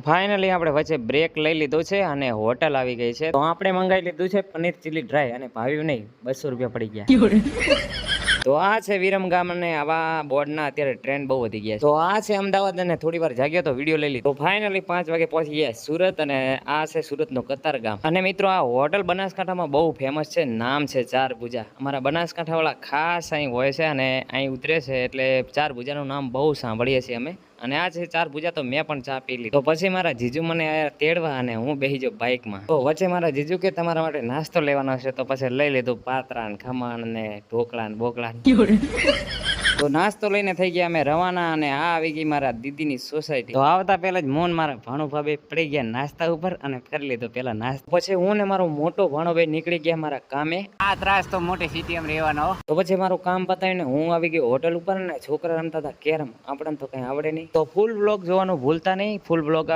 Finally આપણે વચ્ચે break લઈ લીધો છે અને હોટલ આવી ગઈ છે. તો આપણે મંગાવી લીધું છે પનીર ચીલી ડ્રાય અને ભાવ્યું નહીં, 200 રૂપિયા પડી ગયા. તો આ છે વિરમગામ અને આવા બોર્ડના અત્યારે ટ્રેન્ડ બહુ વધી ગયા છે. તો આ છે અમદાવાદ અને થોડી વાર જાગ્યો તો વિડીયો લઈ લીધો. તો ફાઇનલી 5 વાગે પહોંચી ગયા સુરત અને આ છે સુરતનું કતારગામ. અને મિત્રો આ હોટલ બનાસકાંઠામાં બહુ ફેમસ છે, નામ છે ચાર ભુજા. અમારા બનાસકાંઠા વાળા ખાસ અહીં હોય છે અને અહીં ઉતરે છે એટલે ચાર ભુજાનું નામ બહુ સાંભળીએ છીએ અમે. અને આ છે ચાર ભુજા તો મેં પણ ચા પી લીધી. તો પછી મારા જીજુ મને તેડવા અને હું બેસી જાઉં બાઇકમાં. તો વચ્ચે મારા જીજુ કે તમારા માટે નાસ્તો લેવાનો છે, તો પછી લઈ લીધું પાત્રા ને ખમણ ને ઢોકળા ને બોકળા. તો નાસ્તો લઈને થઈ ગયા અમે રવાના અને આ આવી ગઈ મારા દીદીની સોસાયટી. તો આવતા પહેલા જ મોન મારા ભાણુભાઈ પડી ગયા નાસ્તા ઉપર અને કરી લીધો પેલા નાસ્તો. પછી હું ને મારો મોટો ભાણુભાઈ નીકળી ગયા મારા કામે. આ ત્રાસ તો મોટી સિટી માં રહેવાનો. તો પછી મારું કામ પતાવીને હું આવી ગયો હોટલ ઉપર ને છોકરા રમતા હતા કેરમ. આપણને તો કઈ આવડે નહીં. તો ફૂલ બ્લોગ જોવાનું ભૂલતા નહીં. ફૂલ બ્લોગ